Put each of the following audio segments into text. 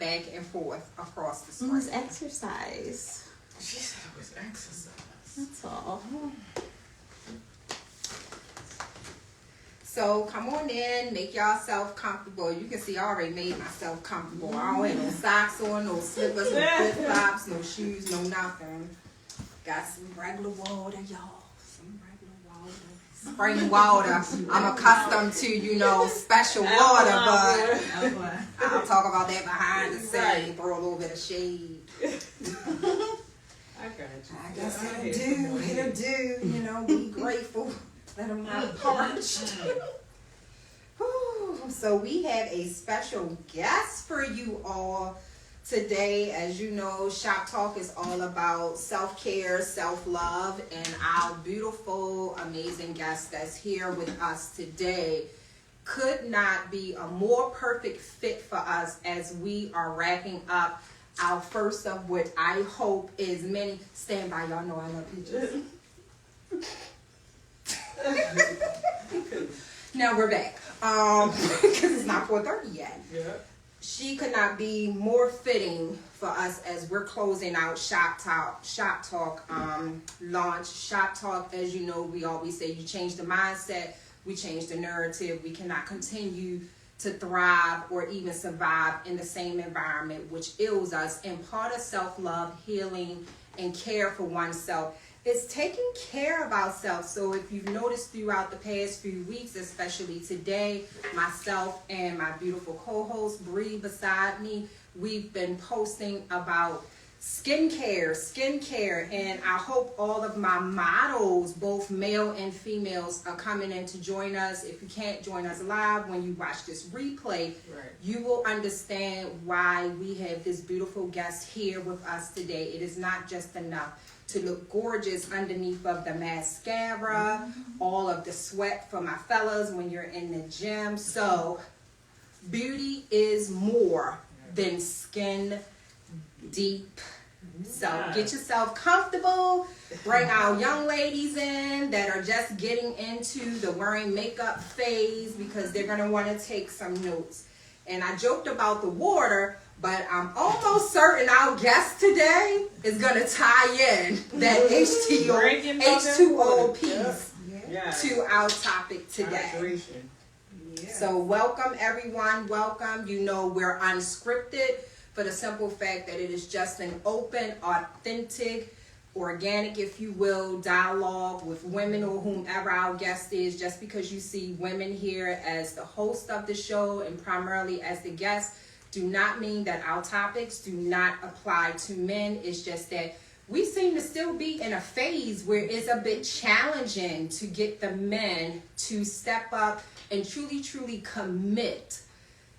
back and forth across the screen. It was exercise. She said it was exercise. That's all. So come on in, make yourself comfortable. You can see I already made myself comfortable. I don't have no socks on, no slippers, no flip-flops, no shoes, no nothing. Got some regular water, y'all. Some regular water. Spring water. I'm accustomed to, special water, but I'll talk about that behind the scenes. Throw a little bit of shade. I got you. I guess it'll do, be grateful. Let them not parched. So we have a special guest for you all today. As you know, Shop Talk is all about self-care, self-love, and our beautiful, amazing guest that's here with us today could not be a more perfect fit for us as we are wrapping up our first of what I hope is many. Stand by, y'all know I love peaches. Now we're back because it's not 4:30 yet. Yeah. She could not be more fitting for us as we're closing out Shop Talk launch. Shop Talk, as you know, we always say you change the mindset, we change the narrative. We cannot continue to thrive or even survive in the same environment which ills us. And part of self-love, healing, and care for oneself is taking care of ourselves. So if you've noticed throughout the past few weeks, especially today, myself and my beautiful co-host Bree beside me, we've been posting about skincare, and I hope all of my models, both male and females, are coming in to join us. If you can't join us live, when you watch this replay, you will understand why we have this beautiful guest here with us today. It is not just enough to look gorgeous underneath of the mascara, all of the sweat for my fellas when you're in the gym. So beauty is more than skin deep. So get yourself comfortable. Bring our young ladies in that are just getting into the wearing makeup phase because they're going to want to take some notes. And I joked about the water, but I'm almost certain our guest today is going to tie in that H2O piece to our topic today. So welcome everyone, welcome. You know we're unscripted for the simple fact that it is just an open, authentic, organic, if you will, dialogue with women or whomever our guest is. Just because you see women here as the host of the show and primarily as the guest, do not mean that our topics do not apply to men. It's just that we seem to still be in a phase where it's a bit challenging to get the men to step up and truly commit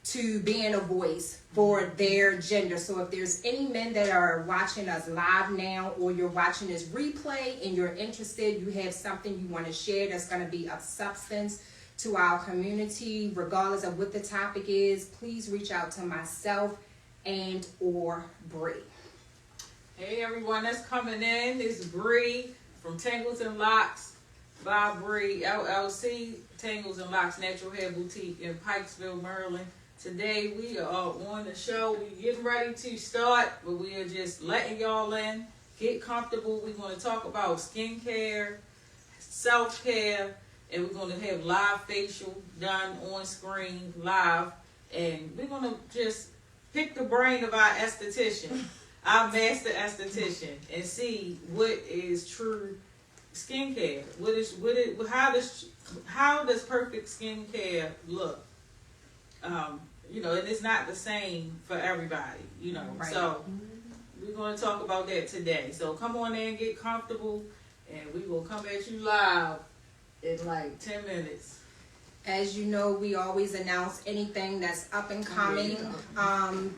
to being a voice for their gender. So if there's any men that are watching us live now, or you're watching this replay and you're interested, you have something you want to share that's going to be of substance to our community, regardless of what the topic is, please reach out to myself and or Bree. Hey everyone that's coming in, it's Bree from Tangles and Locks by Bree LLC, Tangles and Locks Natural Hair Boutique in Pikesville, Maryland. Today we are on the show. We're getting ready to start, but we are just letting y'all in. Get comfortable. We're going to talk about skincare, self-care, and we're going to have live facial done on screen live. And we're going to just pick the brain of our esthetician, our master esthetician, and see what is true skincare. How does perfect skincare look? And it's not the same for everybody, Right. So we're going to talk about that today. So come on in, get comfortable, and we will come at you live in like 10 minutes. As you know, we always announce anything that's up and coming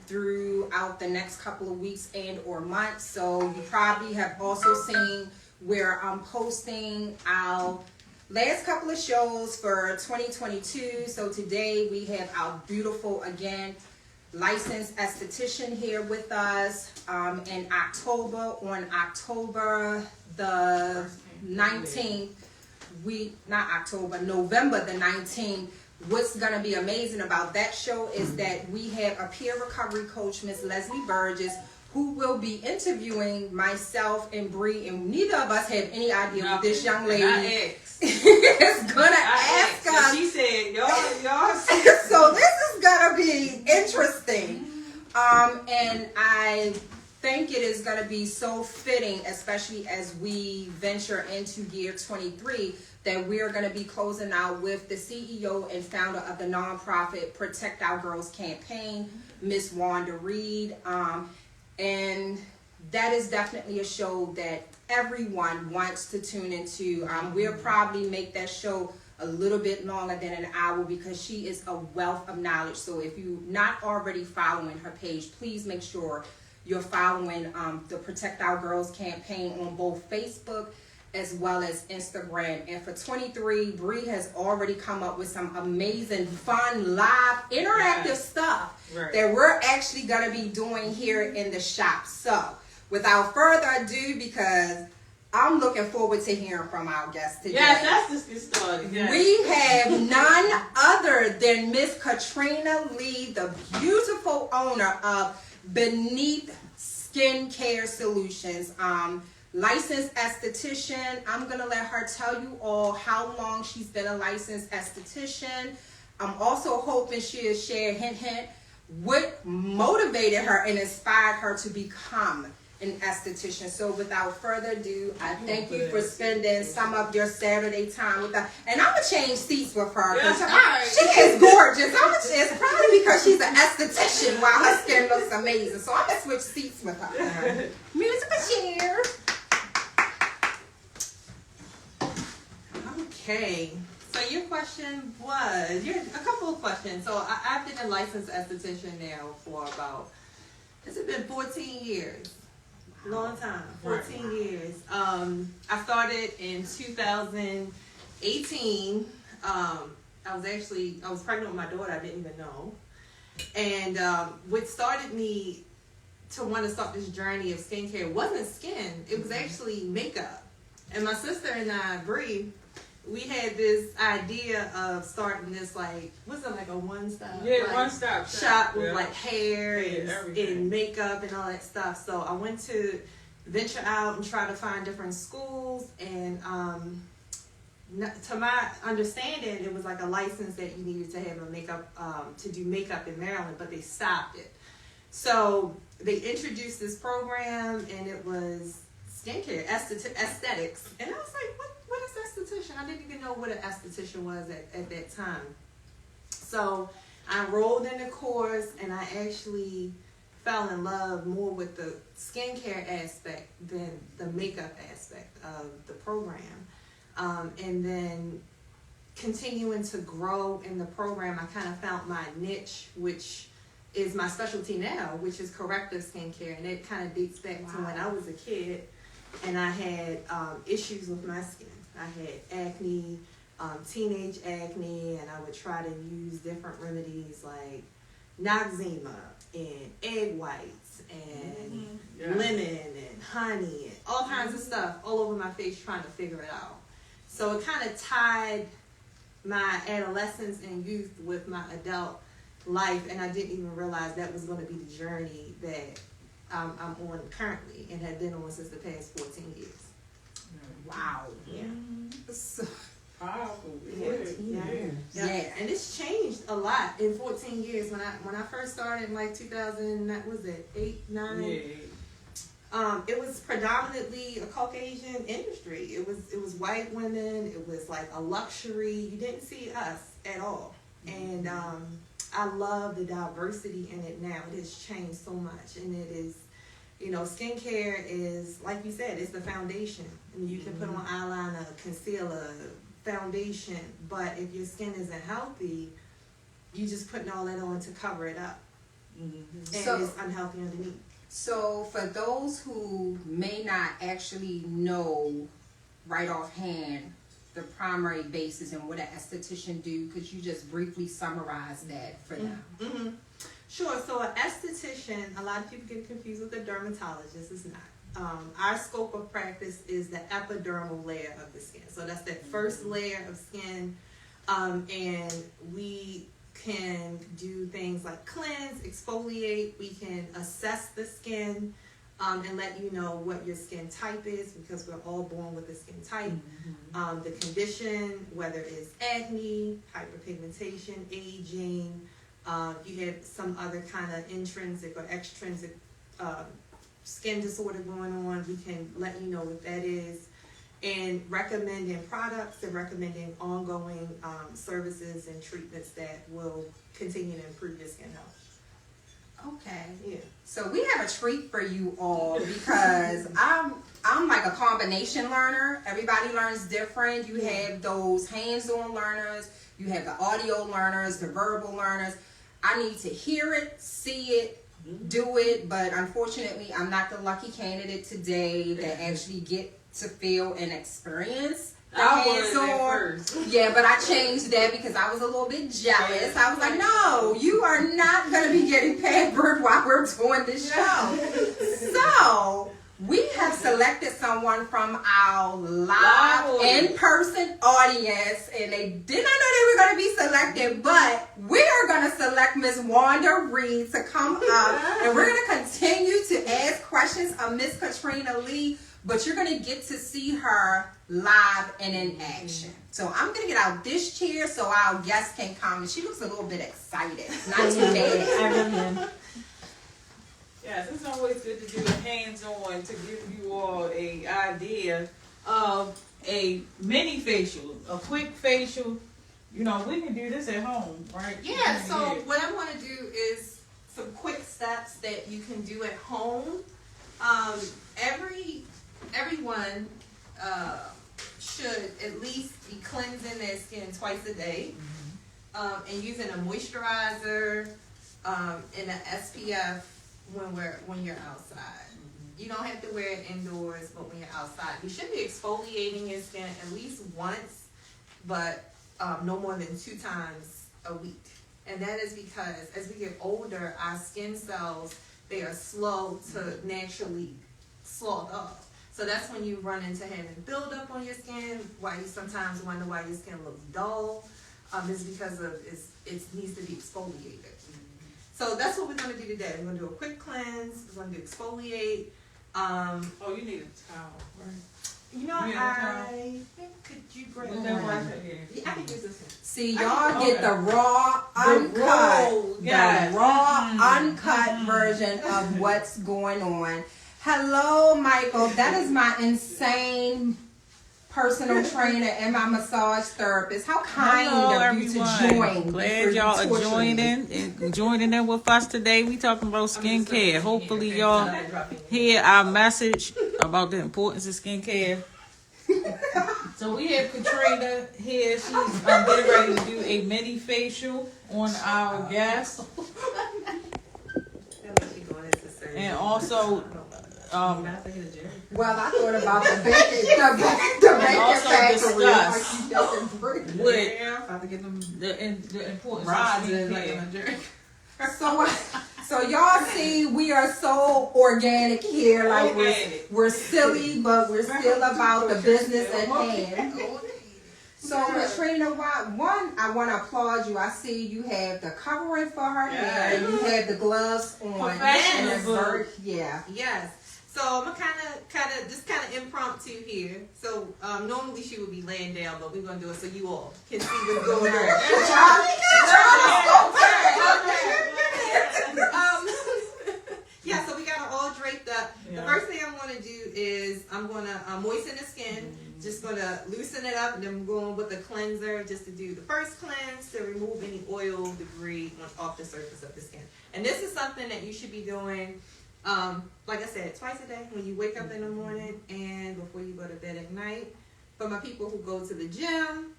throughout the next couple of weeks and or months. So you probably have also seen where I'm posting our last couple of shows for 2022. So today we have our beautiful, again, licensed esthetician here with us in October. On October the 19th, November the 19th, what's going to be amazing about that show is that we have a peer recovery coach, Miss Leslie Burgess, who will be interviewing myself and Bree, and neither of us have any idea what this young lady is going to ask us. She said, y'all. So this is going to be interesting. And I think it is going to be so fitting, especially as we venture into year 23, that we're going to be closing out with the CEO and founder of the nonprofit Protect Our Girls campaign, Miss Wanda Reed. And that is definitely a show that everyone wants to tune into. We'll probably make that show a little bit longer than an hour because she is a wealth of knowledge. So if you're not already following her page, please make sure you're following the Protect Our Girls campaign on both Facebook as well as Instagram. And for 23, Bree has already come up with some amazing, fun, live, interactive stuff that we're actually going to be doing here in the shop. So without further ado, because I'm looking forward to hearing from our guests today. Yes, let's just get started. Yes. We have none other than Miss Katrina Lee, the beautiful owner of Beneath Skincare Solutions. Licensed esthetician. I'm going to let her tell you all how long she's been a licensed esthetician. I'm also hoping she'll share, hint, what motivated her and inspired her to become an esthetician. So without further ado, I thank you for spending some of your Saturday time with her. And I'm going to change seats with her because she is gorgeous. It's probably because she's an esthetician while her skin looks amazing. So I'm going to switch seats with her. Musical chair. Okay, so your question was, a couple of questions. So I've been a licensed esthetician now for about, has it been 14 years? Long time, 14 years. I started in 2018. I was pregnant with my daughter, I didn't even know. And what started me to want to start this journey of skincare wasn't skin, it was actually makeup. And my sister and I, Bree, we had this idea of starting this, like, what's it, like a one-stop? Yeah, like, one-stop shop with like hair and makeup and all that stuff. So I went to venture out and try to find different schools, and to my understanding, it was like a license that you needed to have a makeup to do makeup in Maryland, but they stopped it. So they introduced this program, and it was skincare, aesthetics, and I was like, what is esthetician? I didn't even know what an esthetician was at that time. So I enrolled in the course, and I actually fell in love more with the skincare aspect than the makeup aspect of the program. And then continuing to grow in the program, I kind of found my niche, which is my specialty now, which is corrective skincare, and it kind of dates back to when I was a kid, and I had issues with my skin. I had acne, teenage acne, and I would try to use different remedies like Noxzema and egg whites and lemon and honey and all kinds of stuff all over my face trying to figure it out. So it kind of tied my adolescence and youth with my adult life, and I didn't even realize that was going to be the journey that I'm on currently and have been on since the past 14 years. Wow. Yeah. So powerful. Yeah. And it's changed a lot in 14 years. When I first started in like 2000, that was it, 8, 9? Yeah. It was predominantly a Caucasian industry. It was white women. It was like a luxury. You didn't see us at all. And I love the diversity in it now. It has changed so much, and it is, skincare is, like you said, it's the foundation. I mean, you can put on eyeliner, concealer, foundation, but if your skin isn't healthy, you just putting all that on to cover it up, and it's unhealthy underneath. So for those who may not actually know right offhand the primary basis and what an esthetician do, could you just briefly summarize that for them? Mm-hmm. Sure. So an esthetician, a lot of people get confused with a dermatologist. It's not. Our scope of practice is the epidermal layer of the skin. So that's that first layer of skin And we can do things like cleanse, exfoliate. We can assess the skin and let you know what your skin type is, because we're all born with a skin type. The condition, whether it's acne, hyperpigmentation, aging, you have some other kind of intrinsic or extrinsic skin disorder going on, we can let you know what that is, and recommending products and recommending ongoing services and treatments that will continue to improve your skin health. Okay. Yeah. So we have a treat for you all, because I'm like a combination learner. Everybody learns different. You have those hands-on learners, you have the audio learners, the verbal learners. I need to hear it, see it, do it, but unfortunately I'm not the lucky candidate today that actually get to feel and experience the hands-on. Yeah, but I changed that because I was a little bit jealous. I was like, no, you are not going to be getting pampered while we're doing this show. So we have selected someone from our live in-person audience, and they did not know they were going to be selected, but we are going to select Miss Wanda Reed to come up, and we're going to continue to ask questions of Miss Katrina Lee, but you're going to get to see her live and in action. So I'm going to get out this chair so our guests can come, and she looks a little bit excited. Not too bad. Yes, it's always good to do a hands-on to give you all a idea of a mini facial, a quick facial. You know, we can do this at home, right? Yeah, so what I want to do is some quick steps that you can do at home. Everyone should at least be cleansing their skin twice a day, and using a moisturizer and an SPF when you're outside. You don't have to wear it indoors, but when you're outside, you should be exfoliating your skin at least once, but no more than 2 times a week. And that is because as we get older, our skin cells, they are slow to naturally slog up. So that's when you run into having buildup on your skin, why you sometimes wonder why your skin looks dull, is because of it needs to be exfoliated. So that's what we're going to do today. We're going to do a quick cleanse. We're going to do exfoliate. You need a towel, right? You know, could you grab one? Yeah, I can use this one. See, y'all get the raw, uncut version of what's going on. Hello, Michael. That is my insane personal trainer and my massage therapist. How kind of you to join. Glad y'all are joining in with us today. We talking about skincare. Hopefully y'all hear our message about the importance of skincare. So we have Katrina here. She's getting ready to do a mini facial on our guest. And also well, I thought about the bacon factory. The importance of skincare. So y'all see, we are so organic here. Like we're silly, but we're still about the business at hand. So Katrina, I want to applaud you. I see you have the covering for her hair, and you have the gloves on. Yes. So I'm gonna kind of impromptu here. So normally she would be laying down, but we're gonna do it so you all can see what's going on. Yeah, so we got her all draped up. Yeah. The first thing I'm gonna do is I'm gonna moisten the skin. Just gonna loosen it up, and then I'm going with the cleanser just to do the first cleanse to remove any oil, debris off the surface of the skin. And this is something that you should be doing. Like I said, twice a day, when you wake up in the morning and before you go to bed at night. For my people who go to the gym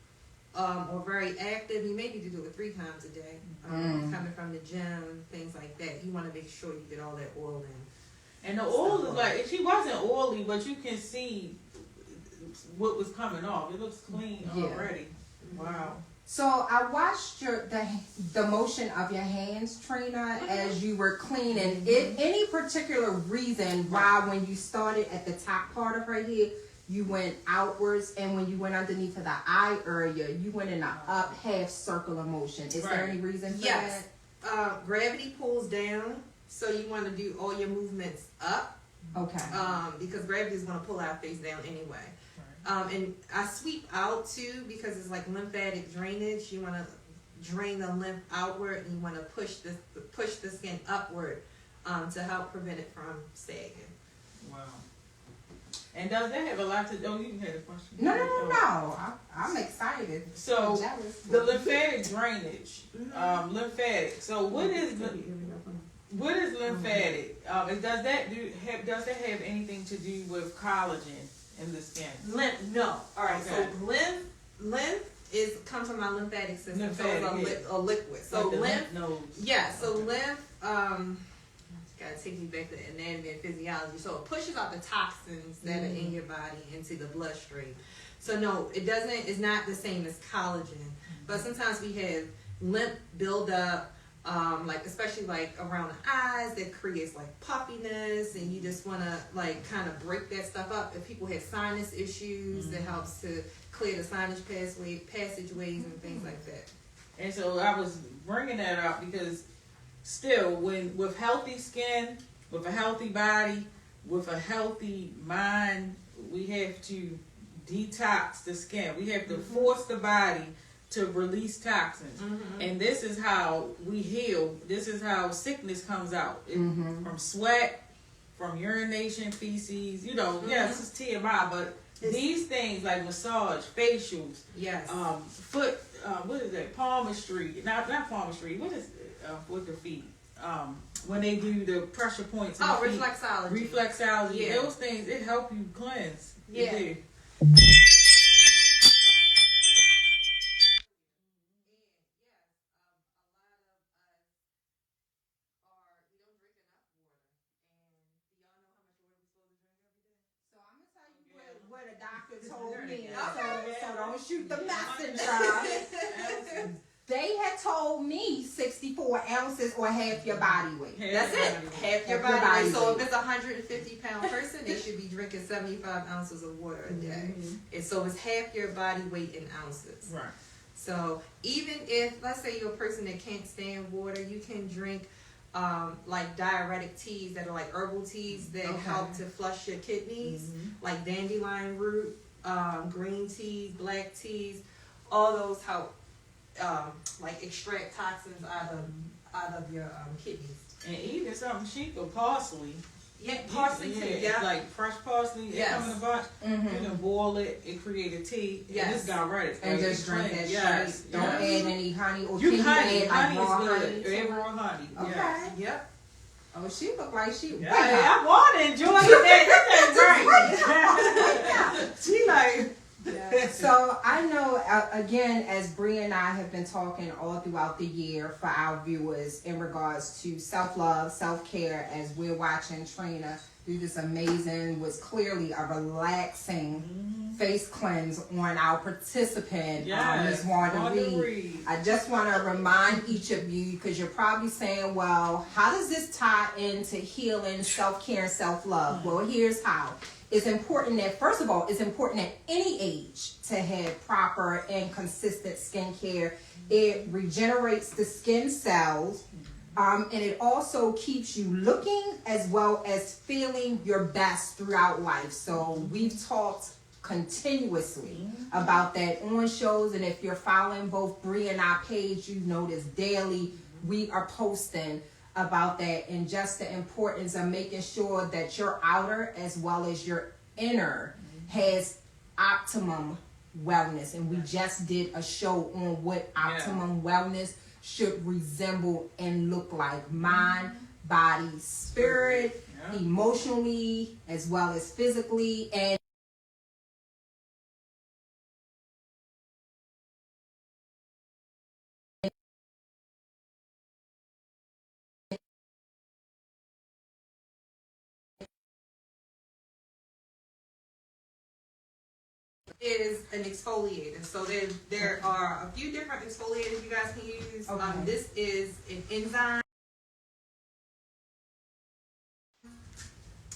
or very active, you may need to do it 3 times a day. Coming from the gym, things like that. You want to make sure you get all that oil in. And the oil is like, she wasn't oily, but you can see what was coming off. It looks clean already. Wow. So I watched the motion of your hands, Trina, as you were cleaning. Any particular reason why when you started at the top part of her head, you went outwards, and when you went underneath of the eye area, you went in an up half circular motion. Is there any reason for that? Gravity pulls down, so you want to do all your movements up. Okay. Because gravity is going to pull our face down anyway. And I sweep out too because it's like lymphatic drainage. You want to drain the lymph outward, and you want to push the skin upward to help prevent it from sagging. Wow. And does that have a lot to do? Oh, you had a question. No. I'm excited. So the lymphatic drainage, lymphatic. So what is lymphatic? Does that have anything to do with collagen in the skin? No. All right. Okay. So lymph comes from our lymphatic system. Lymphatic, so it's a liquid. So like lymph nodes. Yeah. So lymph. Gotta take you back to anatomy and physiology. So it pushes out the toxins that are in your body into the bloodstream. So no, it doesn't. It's not the same as collagen. But sometimes we have lymph buildup, like especially like around the eyes, that creates like puffiness, and you just want to like kind of break that stuff up. If people have sinus issues, it helps to clear the sinus passageways and things like that. And so I was bringing that up because still, with healthy skin, with a healthy body, with a healthy mind, we have to detox the skin. We have to force the body to release toxins. And this is how we heal. This is how sickness comes out. From sweat, from urination, feces, yes, it's TMI, but these things like massage, facials, foot, what is that? Palmistry. Not palmistry. What is it? With the feet. When they do the pressure points. Reflexology. Reflexology. Yeah. Those things, it help you cleanse. Yeah. It do. What a doctor told me. So don't shoot the messenger. They had told me 64 ounces or half your body weight. That's it. Half your body weight. So if it's a 150-pound person, they should be drinking 75 ounces of water a day. And so it's half your body weight in ounces. Right. So even if, let's say you're a person that can't stand water, you can drink like diuretic teas that are like herbal teas that help to flush your kidneys, like dandelion root, green teas, black teas. All those help like extract toxins out of your kidneys. And even something cheap or parsley. Yeah, parsley tea. Yeah, like fresh parsley. It comes in a bunch. You can boil it and create a tea. And it's diuretic. And just drink that straight. Don't add any honey or you honey. Honey is good. Add raw honey. Okay. Yep. Oh, she look like she. Yeah, I want to enjoy that. Right. She like. Yeah. So I know, again, as Bree and I have been talking all throughout the year for our viewers in regards to self-love, self-care, as we're watching Trina do this amazing, was clearly a relaxing face cleanse on our participant, Ms. Wanda Reed. I just want to remind each of you, because you're probably saying, well, how does this tie into healing, self-care, and self-love? Well, here's how. It's important that, first of all, it's important at any age to have proper and consistent skincare. It regenerates the skin cells, and it also keeps you looking as well as feeling your best throughout life. So we've talked continuously about that on shows, and if you're following both Bree and our page, you notice daily we are posting about that, and just the importance of making sure that your outer as well as your inner has optimum wellness. And we just did a show on what optimum wellness should resemble and look like: mind, body, spirit, emotionally as well as physically. And is an exfoliator. So there are a few different exfoliators you guys can use. This is an enzyme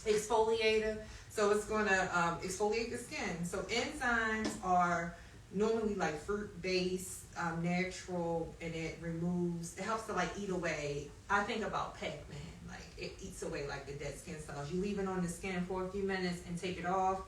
exfoliator. So it's going to exfoliate the skin. So enzymes are normally like fruit-based, natural, and it helps to like eat away. I think about Pac-Man. Like it eats away like the dead skin cells. You leave it on the skin for a few minutes and take it off.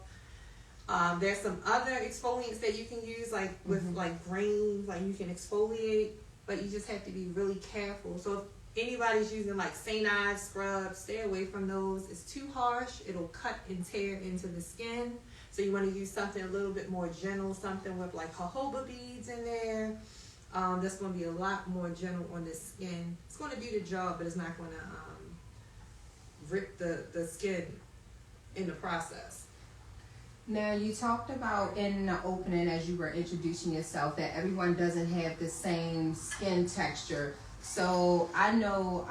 There's some other exfoliants that you can use, like with like grains, like you can exfoliate, but you just have to be really careful. So if anybody's using like St. Ives scrubs, stay away from those. It's too harsh. It'll cut and tear into the skin. So you want to use something a little bit more gentle, something with like jojoba beads in there. That's going to be a lot more gentle on the skin. It's going to do the job, but it's not going to rip the skin in the process. Now, you talked about in the opening as you were introducing yourself that everyone doesn't have the same skin texture. So I know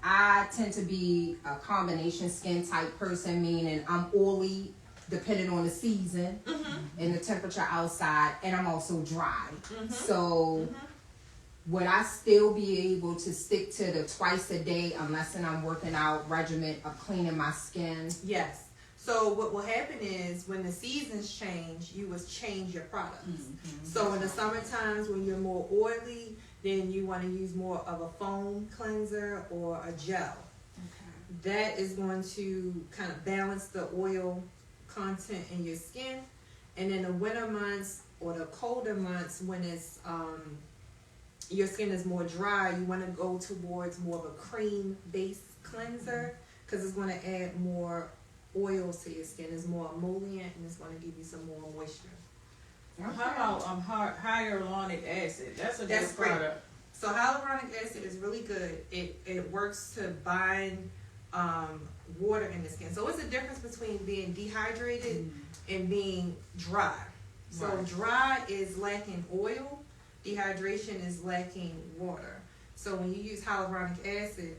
I tend to be a combination skin type person, meaning I'm oily depending on the season and the temperature outside, and I'm also dry. So would I still be able to stick to the twice a day unless I'm working out regimen of cleaning my skin? Yes. So what will happen is when the seasons change, you will change your products. So in the summer times when you're more oily, then you want to use more of a foam cleanser or a gel. That is going to kind of balance the oil content in your skin. And in the winter months or the colder months when it's your skin is more dry, you want to go towards more of a cream-based cleanser because it's going to add more oils to your skin. It's more emollient and it's going to give you some more moisture. How about hyaluronic acid? That's a good great product. So hyaluronic acid is really good. It works to bind water in the skin. So what's the difference between being dehydrated and being dry? So dry is lacking oil. Dehydration is lacking water. So when you use hyaluronic acid,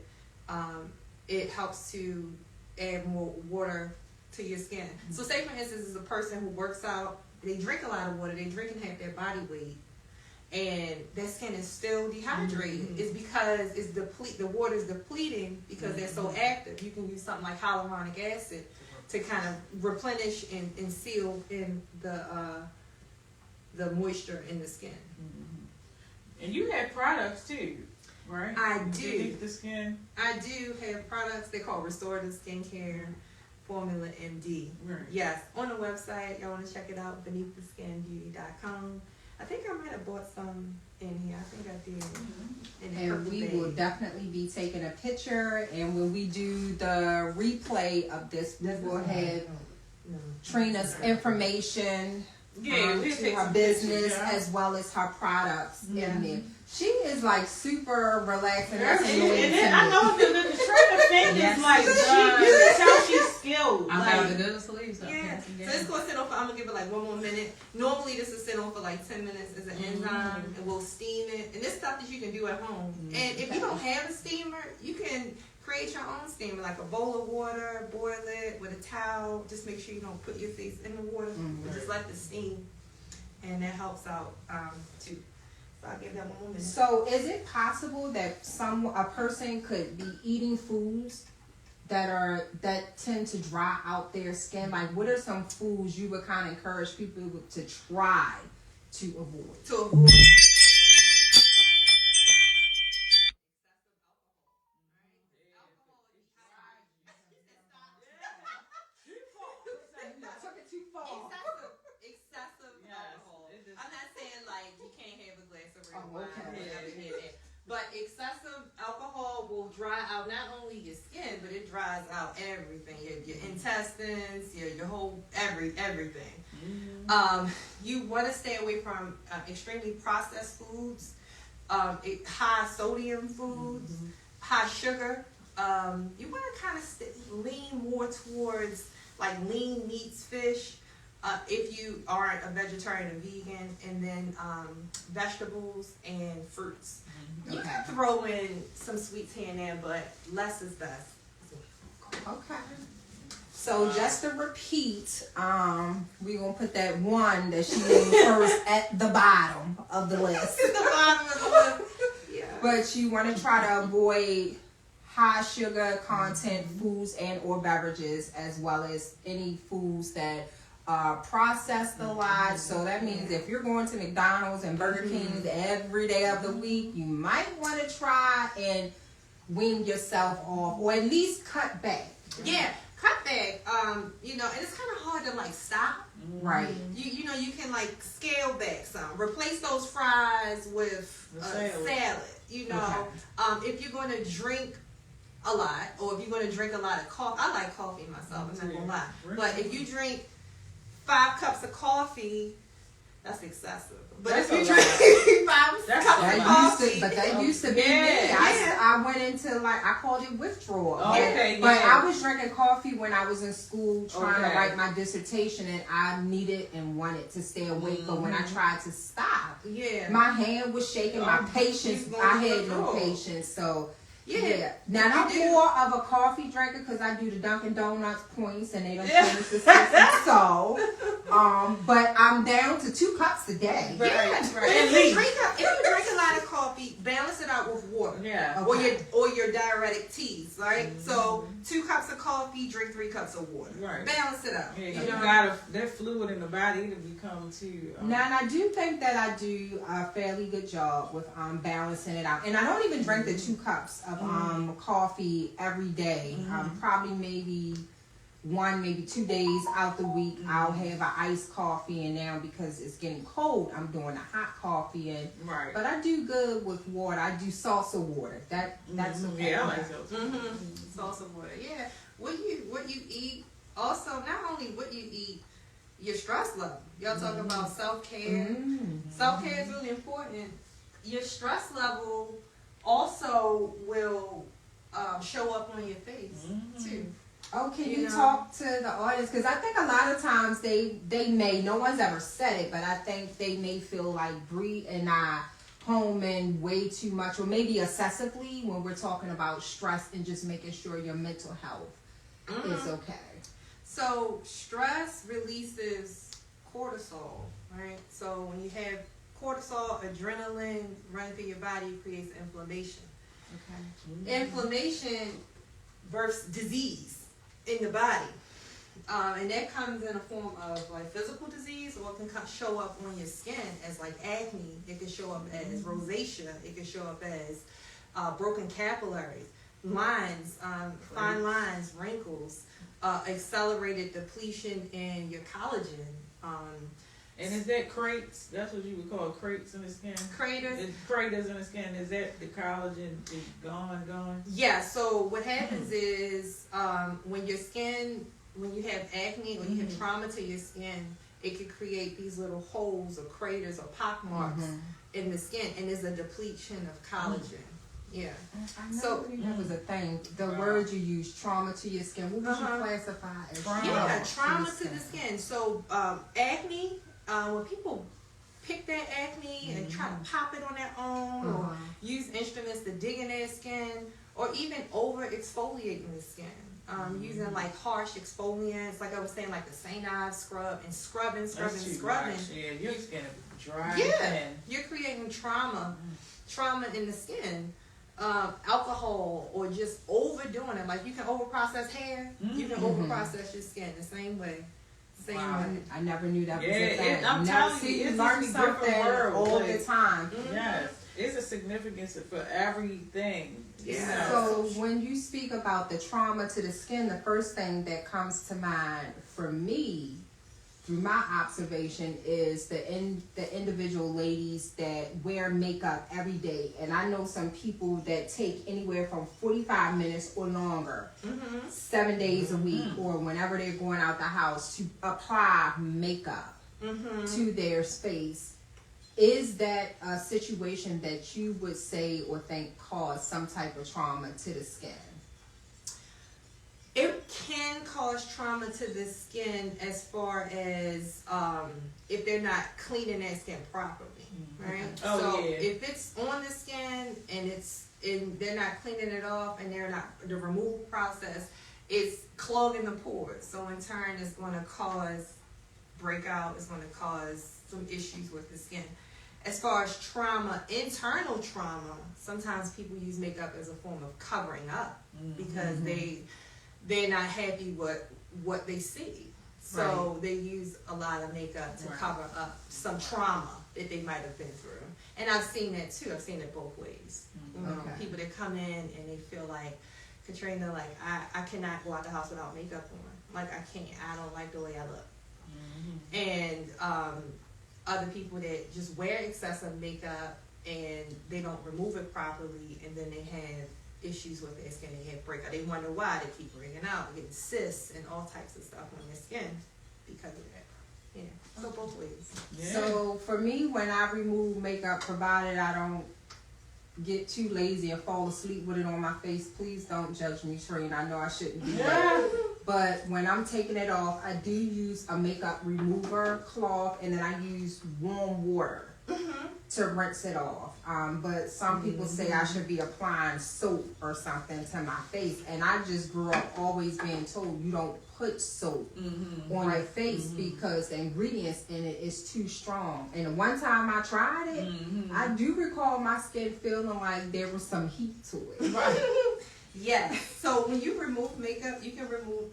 it helps to add more water to your skin. So say for instance is a person who works out, they drink a lot of water, they drink and have their body weight, and their skin is still dehydrated. It's because the water is depleting because they're so active. You can use something like hyaluronic acid to kind of replenish and seal in the moisture in the skin. And you have products too, right? I do. The skin. I do have products. They call Restorative Skincare Formula MD. Right. Yes, on the website. Y'all want to check it out, beneaththeskinbeauty.com. I think I might have bought some in here. I think I did. And we will definitely be taking a picture, and when we do the replay of this, we will have Trina's information to her business as well as her products in there. She is like super relaxed and that's annoying to me. I know the Trina thing is like, you can tell she's skilled. I'm about to go to sleep. So yeah. So it's going to sit on for, I'm going to give it like 1 more minute. Normally this is sit on for like 10 minutes as an enzyme, and we'll steam it. And this stuff that you can do at home. And if you don't have a steamer, you can create your own steamer, like a bowl of water, boil it with a towel. Just make sure you don't put your face in the water. Just let the steam. And that helps out too. So I'll give that 1 more minute. So is it possible that a person could be eating foods that tend to dry out their skin? Like, what are some foods you would kind of encourage people to try to avoid? To avoid. But excessive alcohol will dry out not only your skin, but it dries out everything. Your intestines, your whole everything. You want to stay away from extremely processed foods, high sodium foods, high sugar. You want to kind of lean more towards like lean meats, fish. If you aren't a vegetarian or vegan, and then vegetables and fruits. You can throw in some sweets here and there, but less is best. Okay. So just to repeat, we're going to put that one that she named first at the bottom of the list. At the bottom of the list. Yeah. But you want to try to avoid high sugar content foods and or beverages, as well as any foods that processed a lot. So that means if you're going to McDonald's and Burger King every day of the week, you might want to try and wean yourself off, or at least cut back. Yeah, cut back. You know, and it's kind of hard to like stop. Right. You know, you can like scale back some. Replace those fries with salad. You know, if you're going to drink a lot, or if you're going to drink a lot of coffee. I like coffee myself, I'm not going to lie. But if you drink 5 cups of coffee, that's excessive. But That's if you drink 5 cups of coffee. That used to be me. I went into, like, I called it withdrawal. Okay, but I was drinking coffee when I was in school trying to write my dissertation, and I needed and wanted to stay awake. But when I tried to stop, my hand was shaking, my patience, I had no patience. So, now I'm more of a coffee drinker because I do the Dunkin' Donuts points and they don't change the system. So, but I'm down to 2 cups a day. Right. If you drink a lot of coffee, balance it out with water. Yeah. Or your diuretic teas, right? So 2 cups of coffee, drink 3 cups of water. Right. Balance it out. Yeah, you got that fluid in the body to become too. Now, and I do think that I do a fairly good job with balancing it out. And I don't even drink the 2 cups of coffee every day. Probably maybe 1, maybe 2 days out the week, I'll have an iced coffee, and now because it's getting cold, I'm doing a hot coffee. And but I do good with water. I do salsa water. That's okay. Yeah, I like salsa. Salsa water. Yeah. What you eat. Also, not only what you eat, your stress level. Y'all talk about self-care. Self-care is really important. Your stress level also will show up on your face too. Oh, can you talk to the audience? Because I think a lot of times they may, no one's ever said it, but I think they may feel like Bree and I homing way too much, or maybe excessively, when we're talking about stress and just making sure your mental health is okay. So stress releases cortisol, right? So when you have cortisol, adrenaline running through your body, it creates inflammation. Okay. Inflammation births disease in the body. And that comes in a form of like physical disease, or it can show up on your skin as like acne. It can show up as rosacea. It can show up as broken capillaries, lines, fine lines, wrinkles, accelerated depletion in your collagen. And is that crates? That's what you would call crates in the skin? Craters. Craters in the skin. Is that the collagen is gone? Yeah, so what happens is when your skin, when you have acne or you have trauma to your skin, it can create these little holes or craters or pock marks in the skin, and there's a depletion of collagen. Yeah. I never knew that was a thing. The word you use, trauma to your skin, what would you classify as trauma? Yeah, trauma to the skin. So acne, when people pick that acne and try to pop it on their own, or use instruments to dig in their skin, or even over exfoliating the skin, using like harsh exfoliants, like I was saying, like the St. Ives scrub, and scrubbing. Yeah, your skin is dry. Yeah, you're creating trauma in the skin. Alcohol, or just overdoing it. Like you can overprocess hair, you can overprocess your skin the same way. I never knew that was a thing. I'm telling you, it's learn a something different word all the time. Yes, it's a significance for everything. Yeah. So when you speak about the trauma to the skin, the first thing that comes to mind for me, through my observation, is the individual ladies that wear makeup every day. And I know some people that take anywhere from 45 minutes or longer, 7 days a week, or whenever they're going out the house, to apply makeup to their face. Is that a situation that you would say or think caused some type of trauma to the skin? It can cause trauma to the skin as far as if they're not cleaning that skin properly, right? If it's on the skin and they're not cleaning it off, and they're not, the removal process is clogging the pores. So in turn, it's going to cause breakout. It's going to cause some issues with the skin. as far as trauma, internal trauma, sometimes people use makeup as a form of covering up because they're not happy with what they see. So they use a lot of makeup to cover up some trauma that they might have been through. And I've seen that too. I've seen it both ways. You know, people that come in and they feel like, Katrina, like, I cannot go out the house without makeup on. Like, I can't. I don't like the way I look. And other people that just wear excessive makeup and they don't remove it properly, and then they have issues with their skin. They have breakout. They wonder why they keep breaking out, getting cysts and all types of stuff on their skin because of that. Yeah, so both ways. Yeah. So for me, when I remove makeup, provided I don't get too lazy and fall asleep with it on my face, please don't judge me, Trina. I know I shouldn't do that. But when I'm taking it off, I do use a makeup remover cloth, and then I use warm water to rinse it off. But some people say I should be applying soap or something to my face, and I just grew up always being told you don't put soap on your face because the ingredients in it is too strong. And the one time I tried it, I do recall my skin feeling like there was some heat to it. Right. Yes. So when you remove makeup, you can remove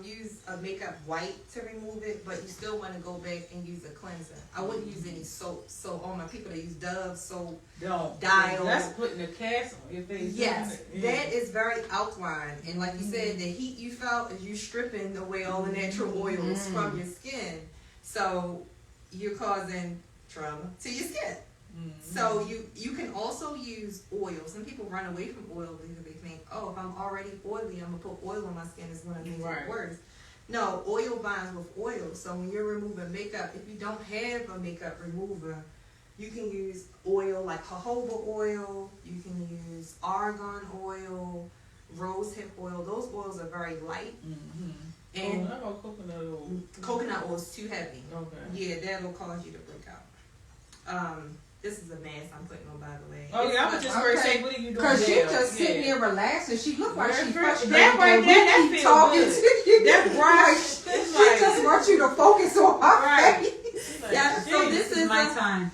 use a makeup wipe to remove it, but you still want to go back and use a cleanser. I wouldn't use any soap. So all my people that use Dove soap, Dial. That's putting a cast on your face. Yes, that is very alkaline, and like you said, the heat you felt is you stripping away all the natural oils from your skin. So you're causing trauma to your skin. So you can also use oil. Some people run away from oil because they think, oh, if I'm already oily, I'm gonna put oil on my skin, it's gonna make it worse. No, oil binds with oil. So when you're removing makeup, if you don't have a makeup remover, you can use oil like jojoba oil. You can use argan oil, rosehip oil. Those oils are very light. And how about coconut oil? Coconut oil is too heavy. Okay. Yeah, that'll cause you to break out. This is a mask I'm putting on, by the way. Oh, yeah, I was just going to say, what are you doing? Because she just sitting there relaxing. She looked like she frustrated. That right there, that feels good. That brush. She just wants you to focus on her face. Yeah, so this is my time.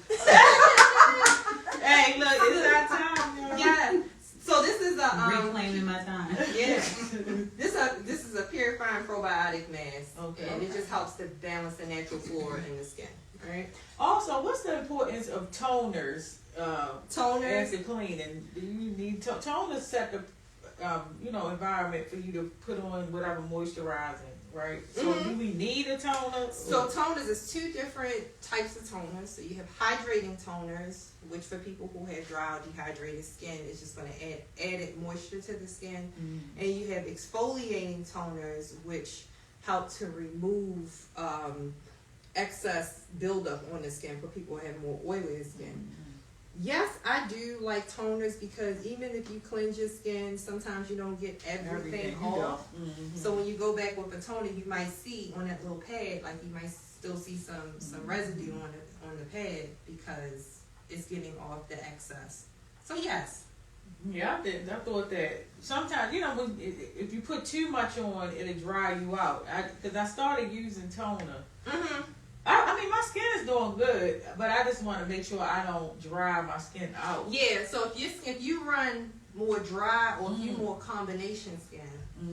Hey, look, it's our time, y'all. Yeah. So this is a reclaiming my time. Yeah. This is a purifying probiotic mask. Okay. And it just helps to balance the natural flora in the skin. Right. Also, what's the importance of toners? Toners as a cleaning. Do you need toners set the environment for you to put on whatever moisturizing, right? So do we need a toner? So toners is two different types of toners. So you have hydrating toners, which for people who have dry or dehydrated skin, is just going to add added moisture to the skin. And you have exfoliating toners, which help to remove excess buildup on the skin for people who have more oily skin. Yes, I do like toners because even if you cleanse your skin, sometimes you don't get everything off. So when you go back with a toner, you might see on that little pad, like you might still see some residue on the pad because it's getting off the excess. So yes. Yeah, I thought that sometimes, if you put too much on, it'll dry you out. Because I started using toner. I mean, my skin is doing good, but I just want to make sure I don't dry my skin out. Yeah, so if you run more dry or if you more combination skin,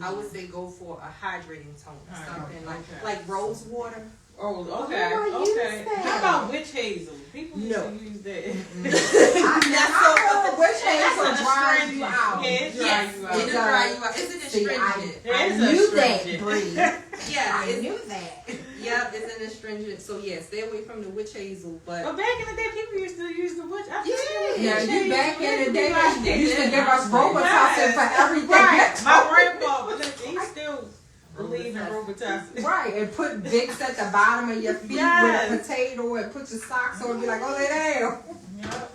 I would say go for a hydrating toner, something like rose water. Oh, okay. How about witch hazel? People used to use that. Witch hazel dries you out. Yeah, it dries you out. It'll dry you out. It's an astringent. I knew that, Bree. Yeah, I knew that. Yep, it's an astringent. So yeah, stay away from the witch hazel. But back in the day, people used to use the witch. Yeah, you back in the day, they used to give us Robitussin for everything. Right, my grandfather, he still believe in Robitussin. Right, and put Vicks at the bottom of your feet with a potato and put your socks on and be like, oh, they there.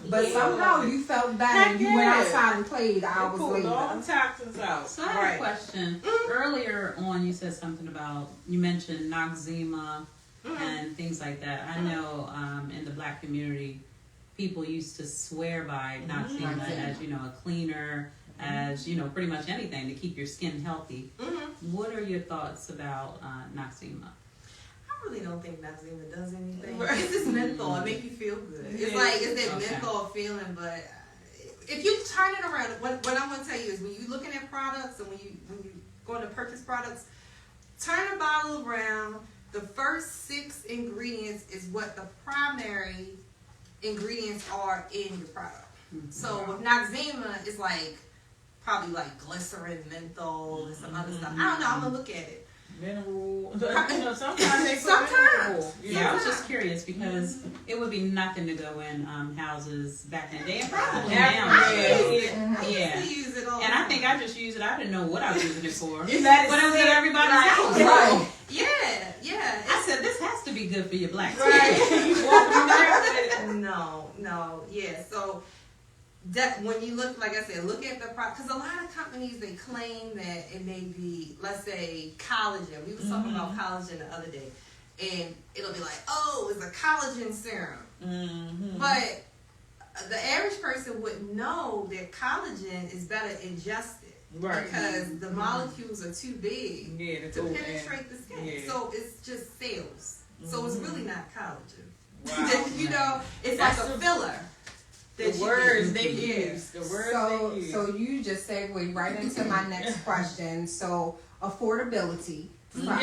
But somehow you felt better and you went outside and played hours later. All the toxins out. So I have a question. Earlier on, you said something about, you mentioned Noxzema and things like that. I know in the Black community, people used to swear by Noxzema as, a cleaner, as, pretty much anything to keep your skin healthy. What are your thoughts about Noxzema? I really don't think Noxzema does anything. It's just menthol. It makes you feel good. It's like, it's that menthol feeling, but if you turn it around, what I'm going to tell you is when you're looking at products and when you going to purchase products, turn the bottle around. The first 6 ingredients is what the primary ingredients are in your product. Mm-hmm. So with Noxzema, it's like probably like glycerin, menthol, and some other stuff. I don't know. I'm gonna look at it. Mineral. Sometimes they put mineral. Yeah, I was just curious because it would be nothing to go in houses back in the day and probably now. I use it all. And I think I just used it. I didn't know what I was using it for. But it it was at everybody's house. Right. Yeah. I said this has to be good for your black skin. Right. No. Yeah. So that when you look, like I said, look at the product, because a lot of companies, they claim that it may be, let's say, collagen. We were talking about collagen the other day, and it'll be like, oh, it's a collagen serum. Mm-hmm. But the average person wouldn't know that collagen is better ingested. Right. Because the molecules are too big to penetrate the skin. Yeah. So it's just cells. So it's really not collagen. Wow. You know, it's that's like a filler. The words they use. So you just segued right into my next question. So affordability for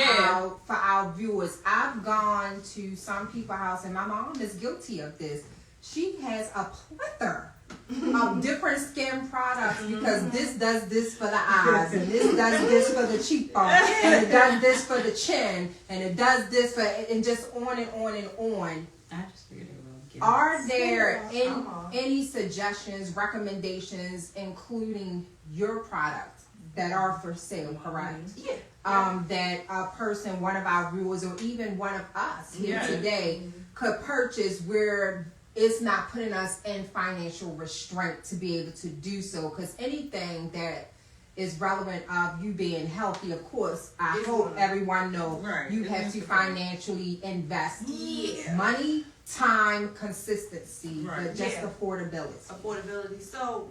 our viewers. I've gone to some people's house, and my mom is guilty of this. She has a plethora of different skin products because this does this for the eyes, and this does this for the cheekbone, and it does this for the chin, and it does this for, and just on and on and on. I just figured it would. Are there any suggestions, recommendations, including your products that are for sale, correct? Yeah. That a person, one of our viewers, or even one of us here today could purchase where it's not putting us in financial restraint to be able to do so. Because anything that is relevant of you being healthy, of course, I hope everyone knows you have to financially invest money, time, consistency, but just affordability. So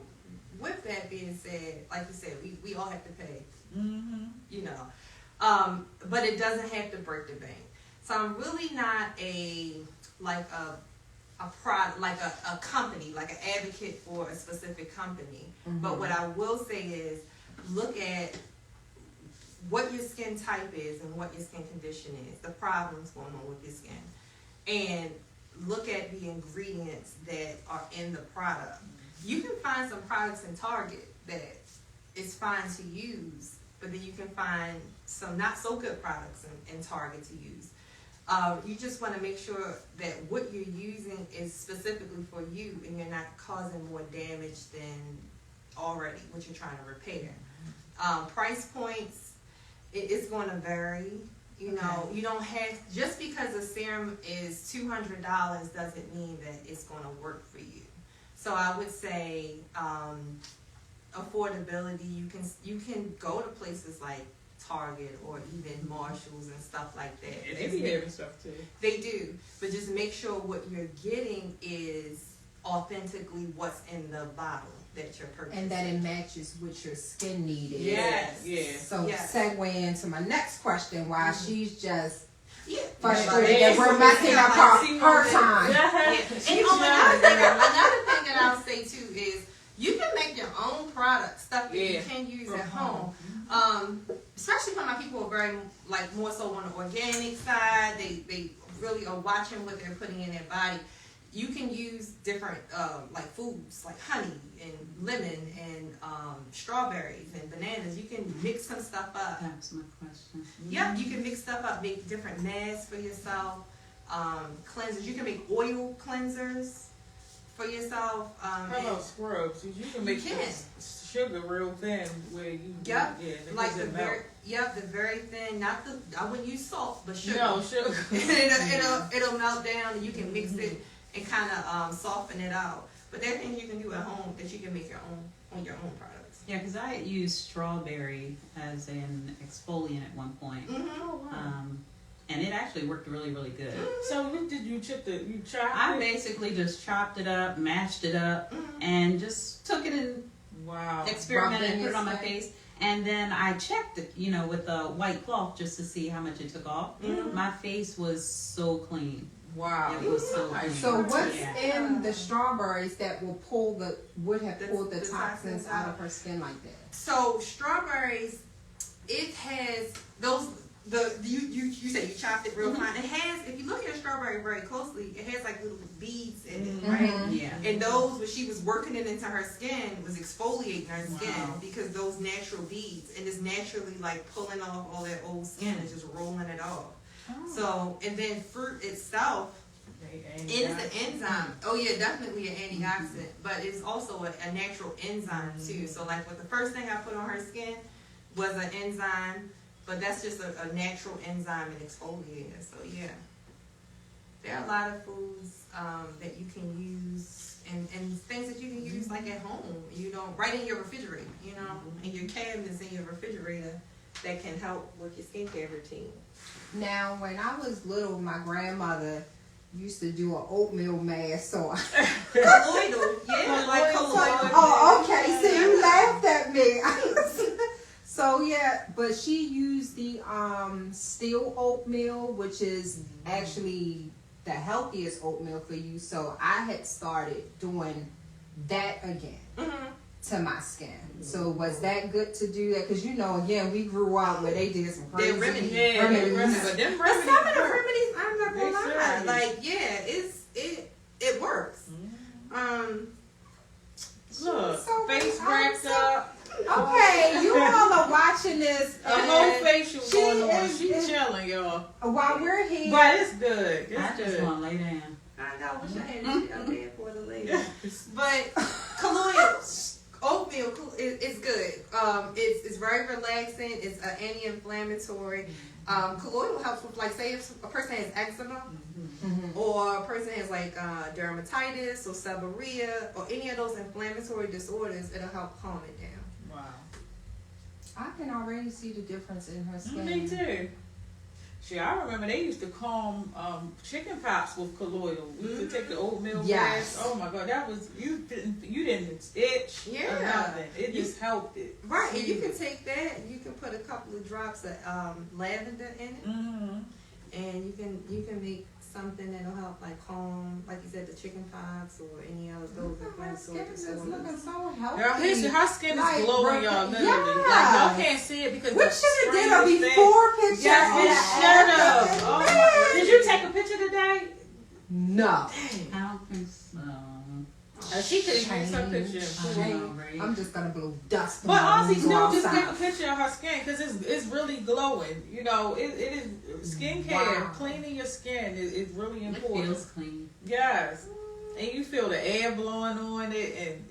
with that being said, like you said, we all have to pay, you know, but it doesn't have to break the bank. So I'm really not a product, like a company, like an advocate for a specific company. But what I will say is look at what your skin type is and what your skin condition is, the problems going on with your skin, and look at the ingredients that are in the product. You can find some products in Target that is fine to use, but then you can find some not so good products in Target to use. You just want to make sure that what you're using is specifically for you and you're not causing more damage than already what you're trying to repair. Price points, it's going to vary. You know, you don't have, just because a serum is $200 doesn't mean that it's going to work for you. So I would say affordability, you can go to places like Target or even Marshalls and stuff like that. Yeah, they be having stuff too. They do, but just make sure what you're getting is authentically what's in the bottle that you're purchasing. And that it matches what your skin need is. Yes. So segue into my next question, why she's just frustrated that we're messing up her time. And another thing that I'll say too is you can make your own product, stuff that you can use at home. Especially for my people who are very more so on the organic side, they really are watching what they're putting in their body. You can use different foods like honey and lemon and strawberries and bananas. You can mix some stuff up. That's my question. Yep, you can mix stuff up, make different masks for yourself, cleansers. You can make oil cleansers for yourself. How about scrubs? You can make sugar real thin where you the very thin. I wouldn't use salt, but sugar. No, sugar. it'll melt down and you can mix it and kind of soften it out. But there are things you can do at home that you can make your own products. Yeah, because I used strawberry as an exfoliant at one point. And it actually worked really, really good. So what did you chop it? I basically just chopped it up, mashed it up, and just took it and experimented and put it on my face. And then I checked it, with a white cloth just to see how much it took off. My face was so clean. Wow. It was so clean. So what's in the strawberries that would have pulled the toxins out of her skin like that? So strawberries, it has you said you chopped it real fine. It has, if you look at a strawberry very closely, it has like little beads in it, right? Yeah. And those, when she was working it into her skin, was exfoliating her skin because those natural beads, and it's naturally like pulling off all that old skin and just rolling it off. So, and then fruit itself, it is an enzyme. Oh yeah, definitely an antioxidant, but it's also a natural enzyme too. So like the first thing I put on her skin was an enzyme, but that's just a natural enzyme and exfoliator. So yeah, there are a lot of foods that you can use and things that you can use like at home, right in your refrigerator, in your cabinets in your refrigerator that can help with your skincare routine. Now, when I was little, my grandmother used to do an oatmeal mask, so colloidal, yeah, like colloidal. Oh, okay. So you laughed at me. So yeah, but she used the steel oatmeal, which is actually the healthiest oatmeal for you. So I had started doing that again to my skin. So was that good to do that? Because again, we grew up where they did some crazy remedies. But them But some of the work. remedies, I'm not gonna lie, They like it works. Look, So face wrapped up. Okay, you all are watching this. A whole facial she going on. is- She's chilling, y'all. While we're here, But it's good. It's I just good. want to lay down. I know, wish I had this out there for the lady. But colloidal oatmeal is good. It's very relaxing. It's an anti-inflammatory. Colloidal helps with, like, say if a person has eczema or a person has like dermatitis or seborrhea or any of those inflammatory disorders, it'll help calm it down. Wow. I can already see the difference in her skin. Me too. See, I remember they used to calm chicken pox with colloidal. We used to take the oatmeal Yes. mask. Oh my God, that was you didn't itch or nothing. It just helped it. Right, and you can take that. You can put a couple of drops of lavender in it, and you can make something that'll help, like calm, like you said, the chicken pox or any of those Her skin inflammatory is disorders. looking so healthy. Girl, her skin Like, is glowing, y'all. Literally, like yeah. y'all can't see it because We the should have did screen a is big. before picture. Yes, and we an should have. after. Oh my! Did you take a picture today? No. I don't think so. She could have used her picture. I know, right? I'm just gonna blow dust. But on Ozzy, when we go still just take a outside. picture of her skin because it's really glowing. It is skincare. Wow. Cleaning your skin is really It important. feels clean. Yes, and you feel the air blowing on it. And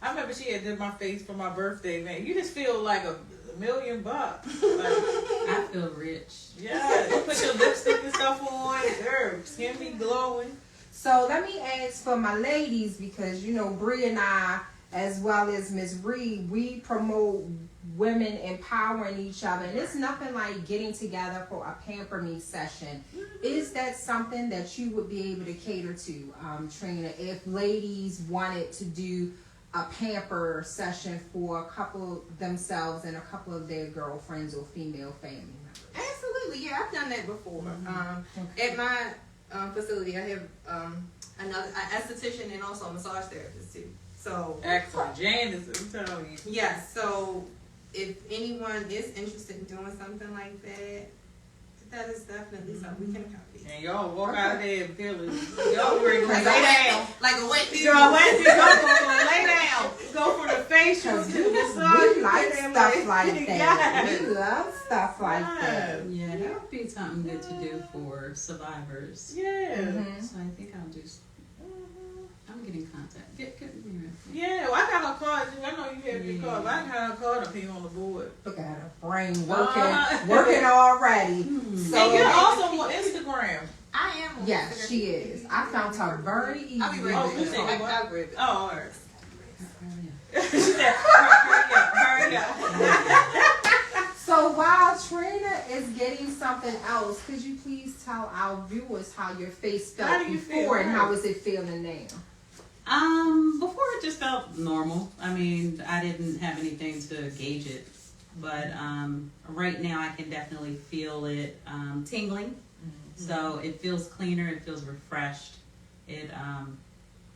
I remember she had did my face for my birthday. Man, you just feel like $1 million. Like, I feel rich. yeah, you put your lipstick and stuff on. Her skin be glowing. So let me ask for my ladies, because Bree and I, as well as Ms. Reed, we promote women empowering each other, and it's nothing like getting together for a pamper me session. Is that something that you would be able to cater to, Trina, if ladies wanted to do a pamper session for a couple themselves and a couple of their girlfriends or female family members? Absolutely, yeah, I've done that before. At my facility, I have another esthetician and also a massage therapist too. So Excellent, Janice, I'm telling you. yes, so if anyone is interested in doing something like that, that is definitely something we can accommodate. And y'all walk out of there and feeling y'all ready to lay down. Like a wet Girl, go lay down. Go for the facial to the massage. We like stuff like that. Yes. We love stuff like that. Yeah, that would be something good to do for survivors. Yeah. Mhm. So I think I'll do. I'm getting contact. Get me real quick. Yeah, well, I got her card. I know you have your card, but I got her card up here on the board. Look at her brain working already. So And you're also on Instagram. I am. yes, she is. I found her very easy. I'll be right Oh, back. you said what? I'll grab it. Oh, all right. Oh, She said, hurry up. So while Trina is getting something else, could you please tell our viewers how your face How felt do you before feel? and how is it feeling now? Before it just felt normal. I mean, I didn't have anything to gauge it but right now I can definitely feel it tingling. So it feels cleaner. It feels refreshed. It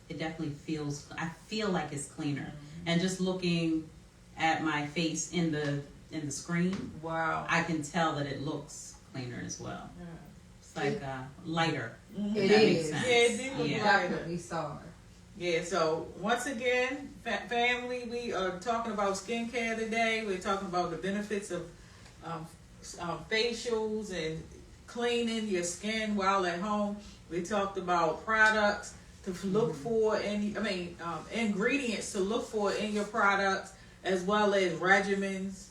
definitely feels. I feel like it's cleaner. And just looking at my face in the screen, Wow. I can tell that it looks cleaner as well. Yeah. It's like lighter. It If that is. makes sense. Yeah, it did look Yeah. lighter. Definitely saw it. Yeah, so once again, family, we are talking about skincare today. We're talking about the benefits of facials and cleaning your skin while at home. We talked about products to look for ingredients to look for in your products, as well as regimens,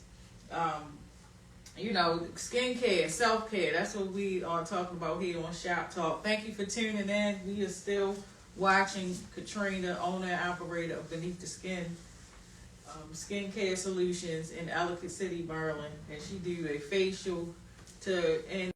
skincare, self-care. That's what we are talking about here on Shop Talk. Thank you for tuning in. We are still watching Katrina, owner and operator of Beneath the Skin Skincare Solutions in Elliott City, Maryland, and she do a facial and